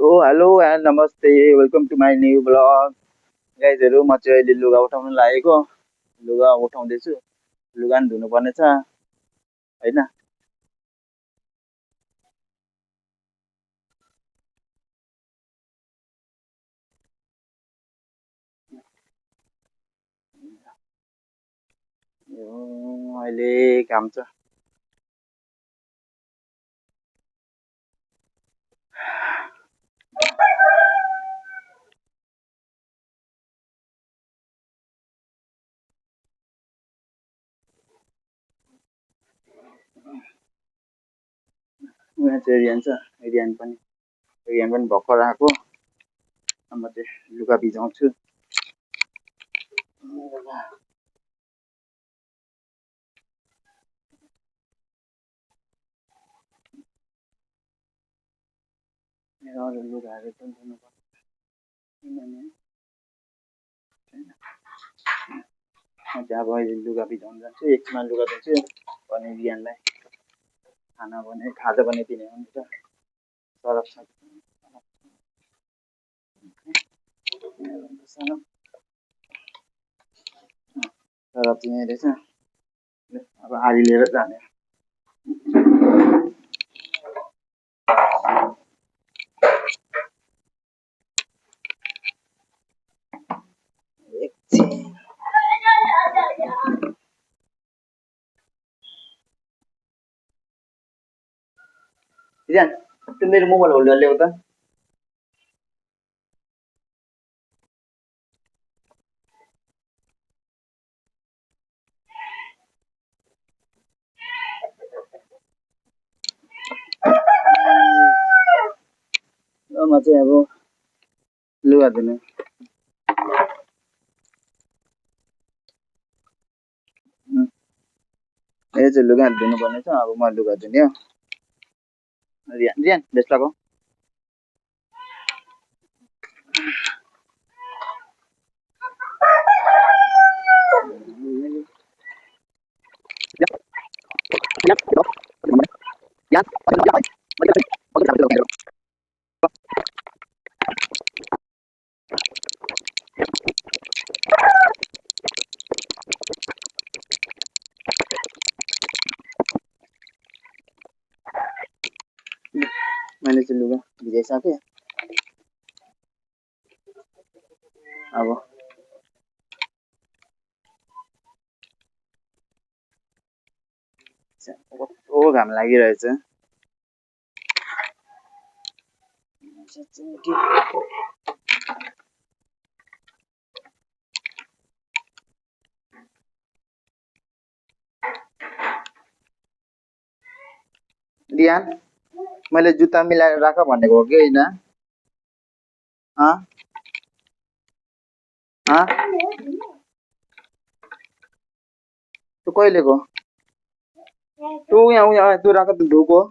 Hello and नमस्ते welcome to my new blog गाइजहरू म चाहिँ अहिले लुगा उठाउन लागेको लुगा उठाउँदैछु लुगा पनि धुनुपर्ने छ होइन यो अहिले काम छ उहाँ चाहिँ एरियन छ एरियन पनि भर्खर आएको म चाहिँ लुगा भिजाउँछु मेरो अरू लुगाहरू पनि धुनुपर्छ किनभने म चाहिँ अब अहिले लुगा भिजाउनु जान्छु एकछिनमा लुगा धुन्छु अनि बिहानलाई खाजा बनाइदिने हुन्छ सरफ छ सरफ चाहिँ रहेछ अब आरी लिएर जाने एकछिन रियान त्यो मेरो मोबाइल होल्डर ल्याऊ त म चाहिँ अब लुगा धुने यो चाहिँ लुगा धुनुपर्ने छ अब म लुगा धुने हो रियान रियान बेस लगाऊ मैले चाहिँ लुगा भिजाइसकेँ अब कस्तो घाम लागिरहेछ रियान मैले जुत्ता मिलाएर राख भनेको हो कि होइन तँ कहिलेको तँ यहाँ तँ राख त धोको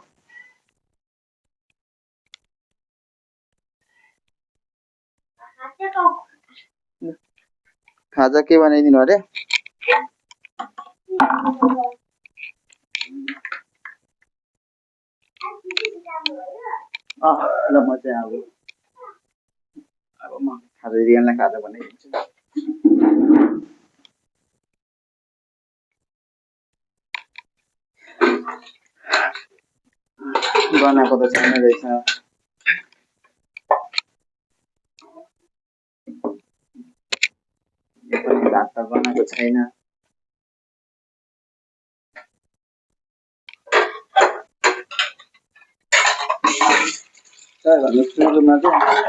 खाजा के बनाइदिनु अरे ल म चाहिँ अब म खाजा रियानलाई खाजा बनाइदिन्छु बनाएको त छैन रहेछ यो पनि भात त बनाएको छैन सुरुमा चाहिँ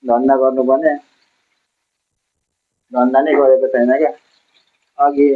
धन्दा गर्नुपर्ने धन्दा नै गरेको छैन क्या अघि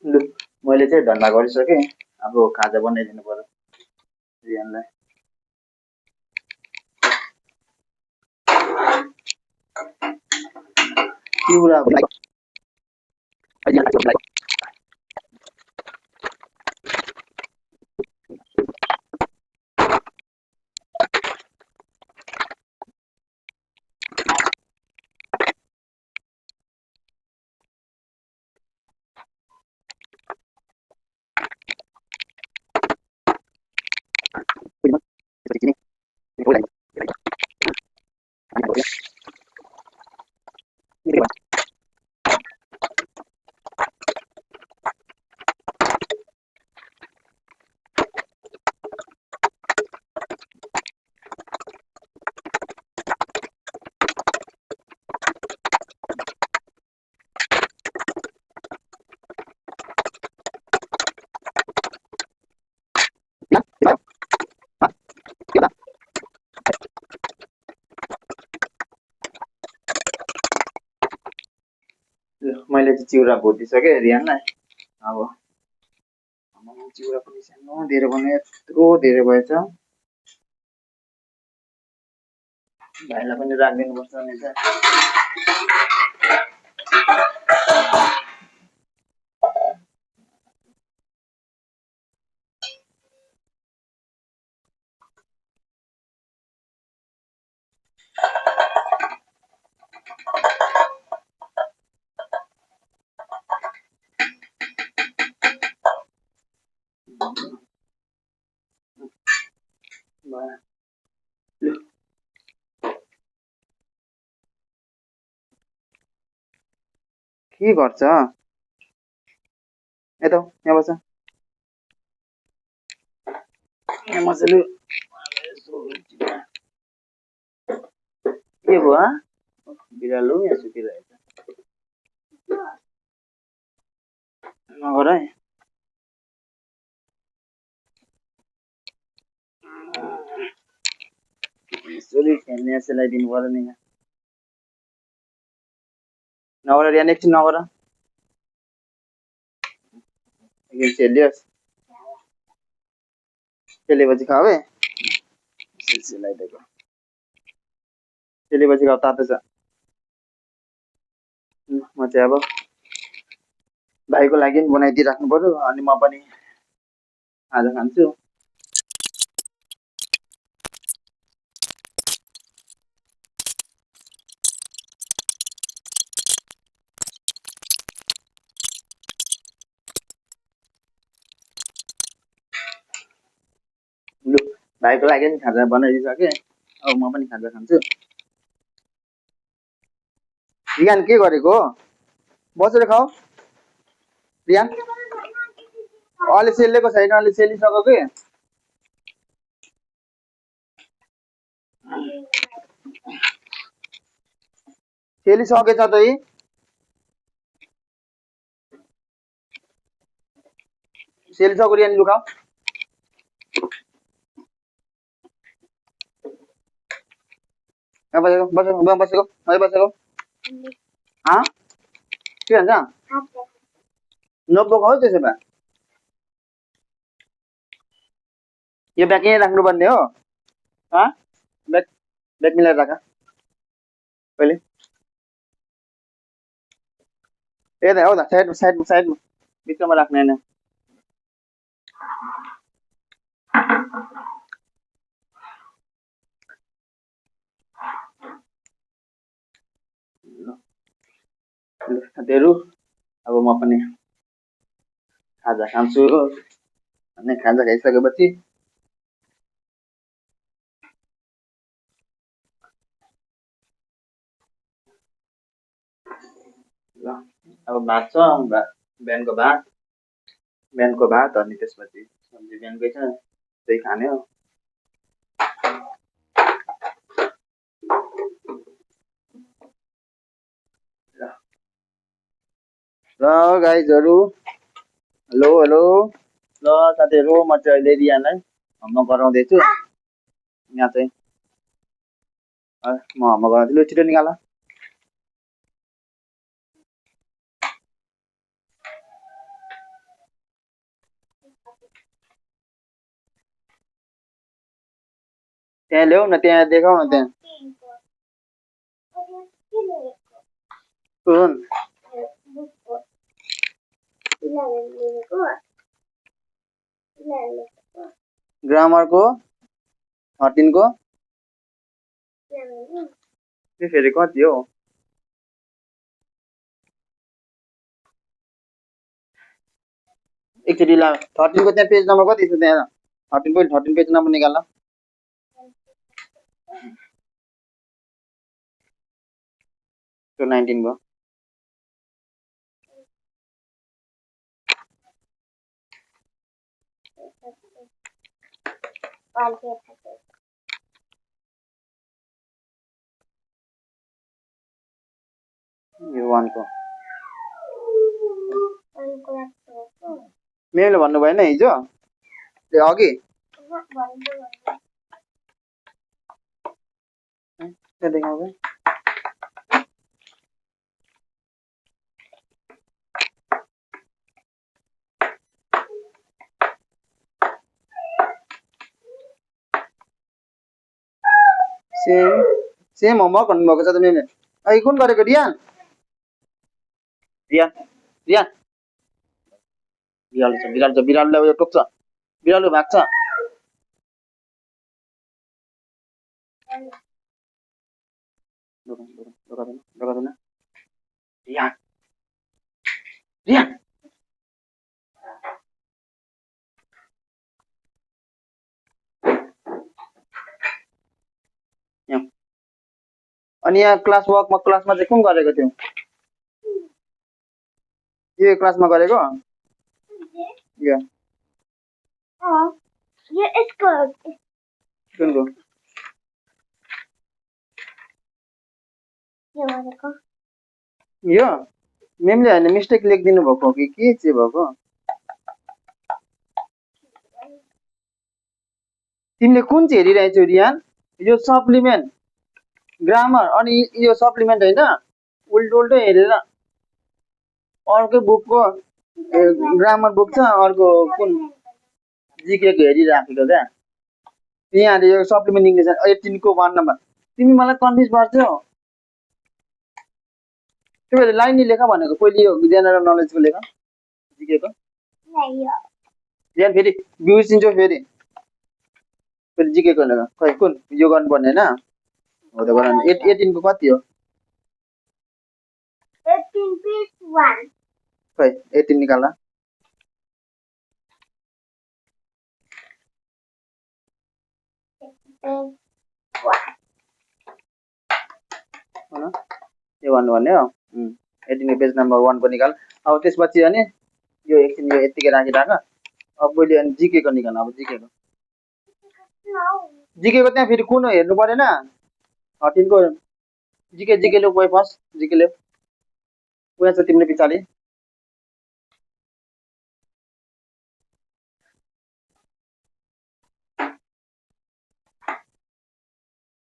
लु मैले चाहिँ धन्दा गरिसकेँ। अब खाजा बनाइदिनु पर्यो रियानलाई। चिउरा मैले चाहिँ चिउरा भुटिसकेँ रियानलाई। अब चिउरा पनि सानो धेरै बनायो, यत्रो धेरै भएछ। भाइलाई पनि राखिदिनुपर्छ नि त। के गर्छ यता यहाँ बस यहाँ मजाले। के भयो बिरालो यहाँ सुतिरहेछ नगर है। यसरी खेल्ने यसलाई दिनु पर्यो नि। नगर यहाँ एकछिन नगर खेलियोस्। खेलेपछि खाऊ है। लगाइदिएको खेलेपछि खाऊ, तातो छ। म चाहिँ अब भाइको लागि बनाइदिइराख्नु पर्यो अनि म पनि आज खान्छु। लु भाइको लागि नि खाजा बनाइदिइसकेँ। अब म पनि खाजा खान्छु। रियान के गरेको बसेर खाऊ। रियान अलि सेलेको छैन, अलि सेलिसक्यो कि। सेलिसकेछ त यी सेलिसक्यो। रियान लु खाऊ। बसेको बसेको बसेको बसेको के भन्छ नोटबुक हो त्यसो भए यो ब्याग यहीँ राख्नुपर्ने हो। ब्याग ब्याग मिलाएर राख पहिले। ए दा हो दा साइडमा साइडमा साइडमा बिचमा राख्ने होइन। साथीहरू अब म पनि खाजा खान्छु अनि खाजा खाइसकेपछि ल अब भात छ। बिहानको भात अनि त्यसपछि सब्जी बिहानकै छ, त्यही खाने हो। ल गाइजहरू हेलो हेलो। ल साथीहरू म चाहिँ अहिले रियानलाई होमवर्क गराउँदैछु। यहाँ चाहिँ म होमवर्क गराउँछु। लु छिटो निकाल। त्यहाँ ल्याऊ न, त्यहाँ देखाऊ न त्यहाँ। कुन ग्रामरको 13 को त्यो फेरि कति हो? एकचोटि ला 13 को त्यहाँ पेज नम्बर कति छ त्यहाँ? 13.13 पेज नम्बर निकाल। त्यो 19 को यो 1 को मेमले भन्नु भएन हिजो? ए अघि त्यहाँ देखाउँछ। सेम होमवर्क भन्नुभएको छ त मेमले। अहिले कुन गरेको रियान? रियान रियान बिरालो छ, बिरालो छ, बिरालोलाई उयो टोक्छ, बिरालो भाग्छ। दोकादैन रियान रियान अनि यहाँ क्लास वर्कमा क्लासमा चाहिँ कुन गरेको थियौ? यो क्लासमा गरेको? यो यो यसको कुनको? यो मेमले हैन मिस्टेक लेखिदिनु भएको कि के चाहिँ भएको? तिमीले कुन चाहिँ हेरिरहेछौ रियान? यो सप्लिमेन्ट ग्रामर अनि यो सप्लिमेन्ट हैन, उल्टो उल्टो हेरेर अर्को बुकको ग्रामर बुक छ, अर्को कुन जीके को हेरिराखेको क्या। यहाँ यो सप्लिमेन्ट इङ्ग्लिस 18 को 1 नम्बर। तिमी मलाई कन्फ्युज गर्छौ। त्यो भएर लाइन लेख भनेको, पहिले यो जेनरल नलेजको लेख, जीके को। यहाँ फेरि बिर्सिन्छौ, फेरि जीके को लेख। खै कुन यो गर्नुपर्ने हैन? हो त गर। 18 को कति हो? 18 पेज 1। खै 18 निकाल। यो भन्नुपर्ने हो। 18 को पेज नम्बर 1 को निकाल। अब त्यसपछि अनि यो एकछिन यो यतिकै राखिराख। अब पहिले अनि जीके को निकाल। अब जीके को त्यहाँ फेरि कुन हेर्नु परेन? 13 को जीके लो गए फर्स्ट। जीके लो उहाँ छ तिम्रो पछाडि।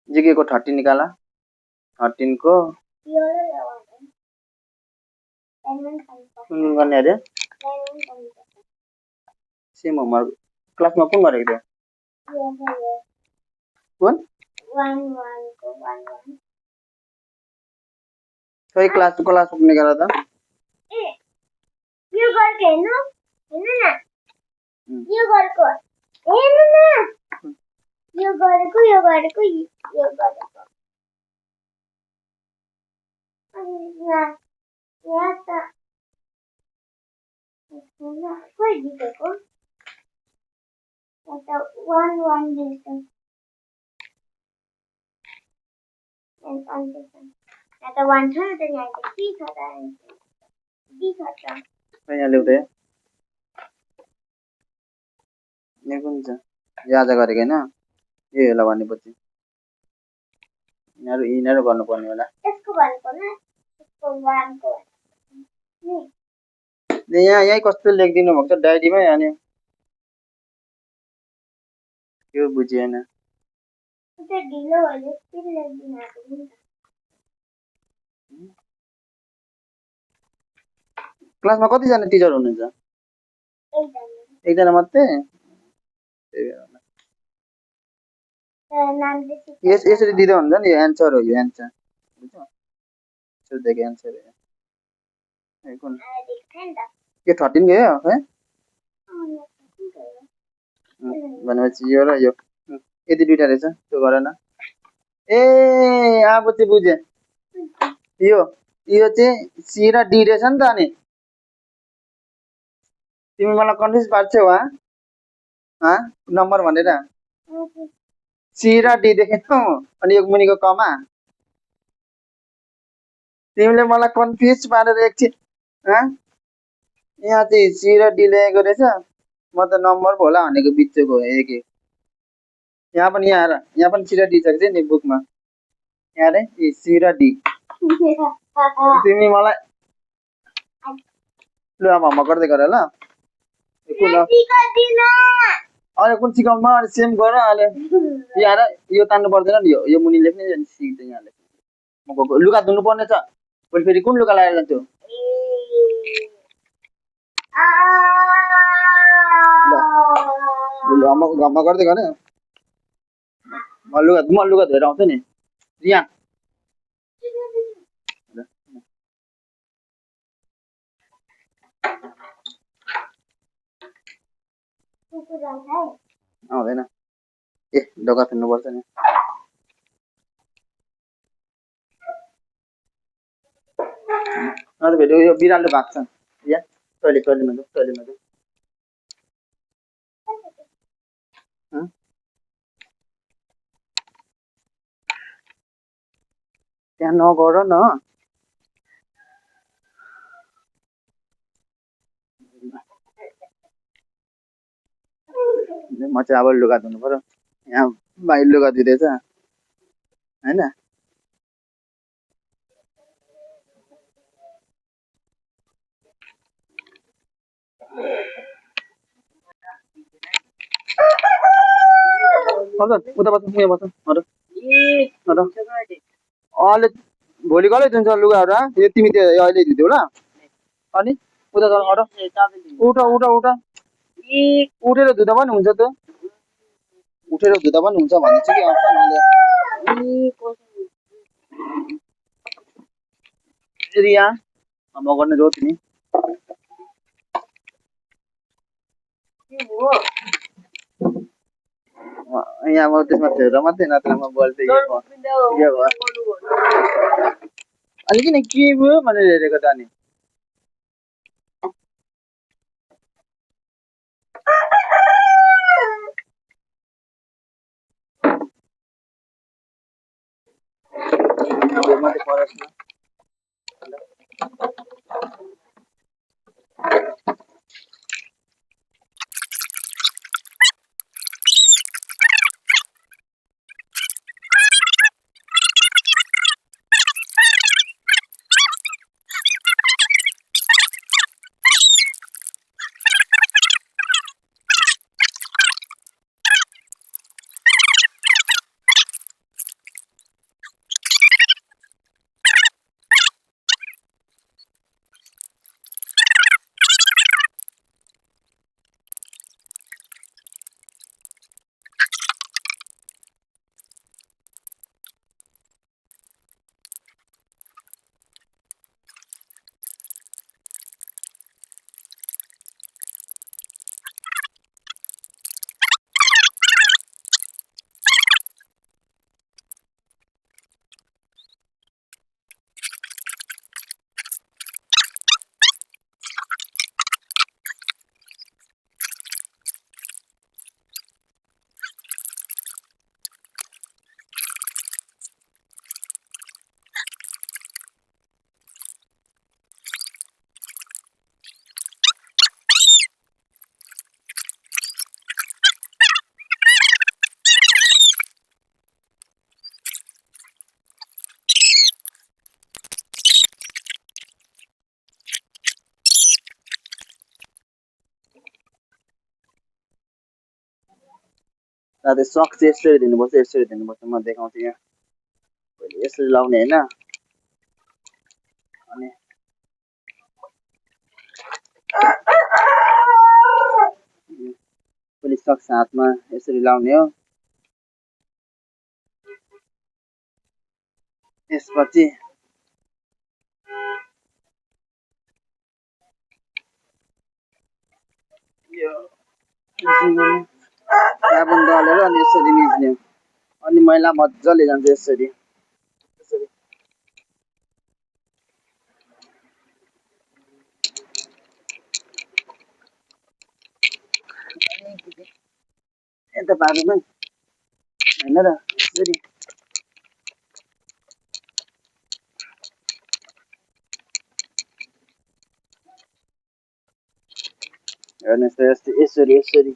जीके को 13 निकाला। 13 को कुन गर्ने अरे? सेम होमवर्क क्लासमा कुन गरेको थियो? कुन 1 को 1 खै क्लास निकाल त। यो गरेको हेर्नु न, यो गरेको हेर्नु न, यो गरेको अनि यहाँ त खोइ जितेको त 1 दिन्छ। यहाँ त 1 छ नि त, यहाँ त के छ त? यहाँ ल्याउँदै यहाँ कुन छ? यो आज गरेको होइन? यो होला भनेपछि यिनीहरू गर्नुपर्ने होला। यसको भन्नुपर्ने, यसको 1 को यहीँ कस्तो लेखिदिनु भएको छ डायरीमै। अनि यो बुझिएन। ढिलो भयो फेरि लेखिदिनु आएको नि त। क्लासमा कतिजना टिचर हुनुहुन्छ? एकजना मात्रै? यसरी दिँदा हुन्छ नि, यो एन्सर हो, यो एन्सर बुझ्यौ, सोधेको एन्सर हो यो कुन के 13 गयो है भनेपछि यो र यो यति दुईटा रहेछ, त्यो गर न। ए अब चाहिँ बुझेँ, यो यो चाहिँ सी र डी रहेछ नि त। अनि तिमी मलाई कन्फ्युज पार्छौ नम्बर भनेर। सी र डी देखेछौ अनि यो मुनिको कमा। तिमीले मलाई कन्फ्युज पारेर एकछिन यहाँ चाहिँ सी र डी लेखेको रहेछ, म त नम्बर पो होला भनेको बिचको एक एक। यहाँ पनि सी र डी छ कि नि बुकमा, यहाँ रे सी र डी। तिमी मलाई ल अब होमवर्क गर्दै गर ल। अहिले कुन सिकाउनु अहिले सेम गर। अहिले यहाँ यो तान्नु पर्दैन नि, यो मुनि लेख्ने सिक्दै यहाँ लेख्ने। म लुगा धुनु पर्ने छ, भोलि फेरि कुन लुगा लगाएर जान्छु। घरमा गर्दै गर, म लुगा धोएर आउँछु नि। रिया आउँदैन, ए ढोका थुन्नुपर्छ नि। अन्त फेरि यो बिरालो भाग्छ। या टोइलेटमा जाऊ, टोइलेटमा जाऊ। त्यहाँ नगर न। म चाहिँ अब लुगा धुनु पर्यो, यहाँ बाहिर लुगा धुँदैछ होइन। उता बस्नु, यहाँ बस्नु। अहिले भोलि कसले धुन्छ लुगाहरू? यो तिमी त्यो अहिले धुँदैौ ल। अनि उता उठ उठ उठ उठेर धुँदा पनि हुन्छ, त उठेर धुँदा पनि हुन्छ भन्ने चाहिँ के आउँछ रिया म गर्ने जो तिमी यहाँ म त्यसमा हेरेर मात्रै, नत्र म बोल्दै अनि किन के भयो भनेर हेरेको त। अनि सक्स चाहिँ यसरी दिनुपर्छ, यसरी दिनुपर्छ। म देखाउँछु यहाँ, यसरी लाउने होइन। अनि पुलिस सक्स हातमा यसरी लाउने हो। त्यसपछि यो साबुन दलेर अनि यसरी मिच्ने अनि मैला मजाले जान्छ यसरी यसरी यता बाटोमा हैन र यसरी हेर्नुहोस् त यसरी यसरी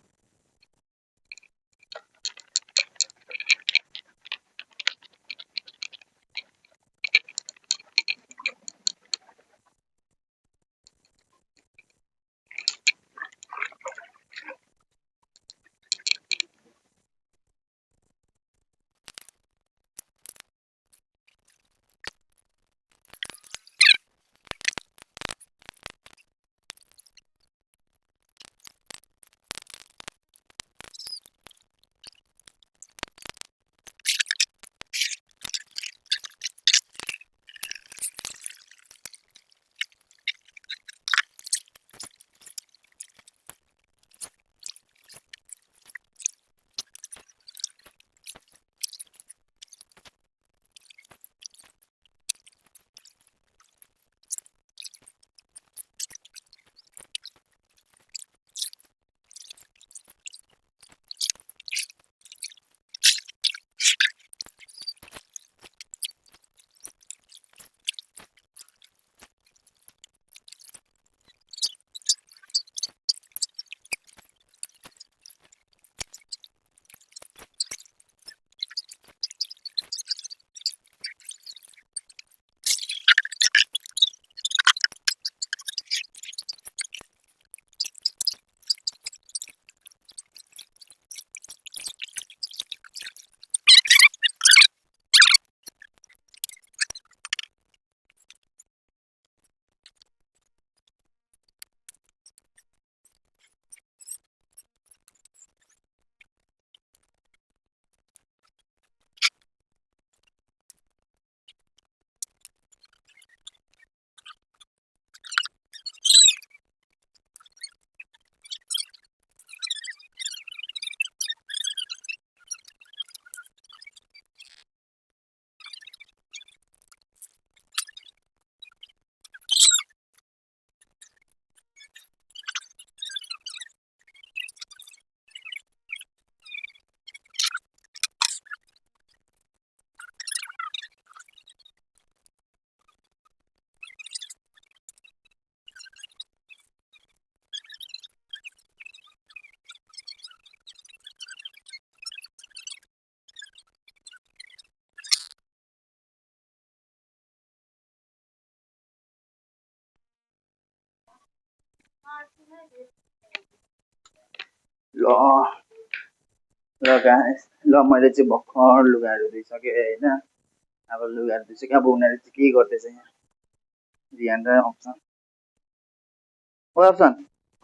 ल ल गाइस ल मैले चाहिँ भर्खर लुगाहरू धुइसकेँ होइन अब लुगाहरू धुइसकेँ अब उनीहरू चाहिँ के गर्दैछ यहाँ ध्यान र अप्सन ओ अप्सन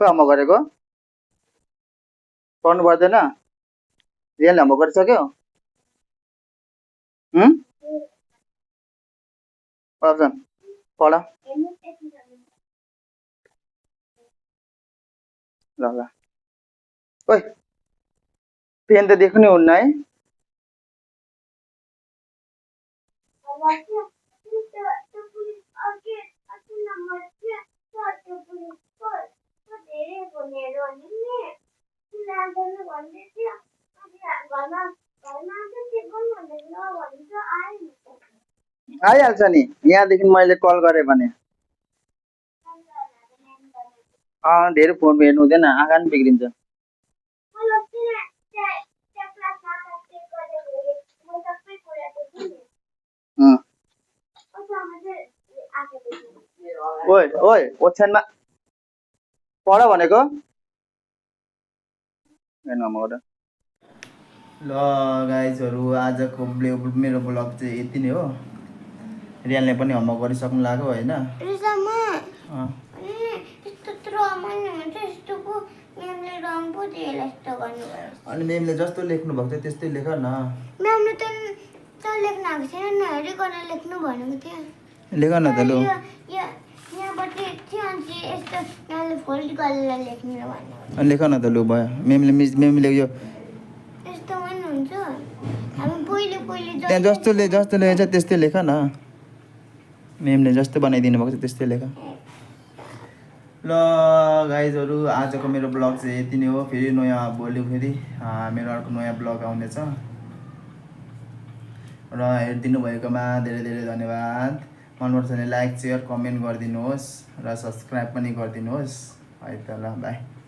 खोइ होमवर्क गरेको पढ्नु पर्दैन रियलले होमवर्क गरिसक्यो अप्सन पढ ल ल ओइ पेन त देख्नु हुन्न है आइहाल्छ नि यहाँदेखि मैले कल गरेँ भने धेरै फोन हेर्नु हुँदैन आँखा पनि बिग्रिन्छ ओइ ओइ ओछ्यानमा पढ भनेको ल गाइजहरू आजको मेरो ब्लग चाहिँ यति नै हो रियालले पनि होमवर्क गरिसक्नु लाग्यो होइन अनि म्यामले जस्तो लेख्नु भएको थियो त्यस्तै लेख न त लेख्न आएको छैन नहेरी गर्न लेख्नु भनेको थियो लेख न त लु यहाँबाट थियो अनि यस्तो यहाँले फोल्ड गरेर लेख्नु भन्नु लेख न त लु भयो मेमले यो यस्तो पनि हुन्छ हामी पहिले त्यहाँ जस्तो लेखेछ त्यस्तै लेख न मेमले जस्तो बनाइदिनु भएको छ त्यस्तै लेख ल गाइजहरू आजको मेरो ब्लग चाहिँ यति नै हो फेरि नयाँ भोलि फेरि मेरो अर्को नयाँ ब्लग आउनेछ र हेरिदिनु भएकोमा धेरै धेरै धन्यवाद मनपर्छ भने लाइक सेयर कमेन्ट गरिदिनुहोस् र सब्सक्राइब पनि गरिदिनुहोस् है त ल बाई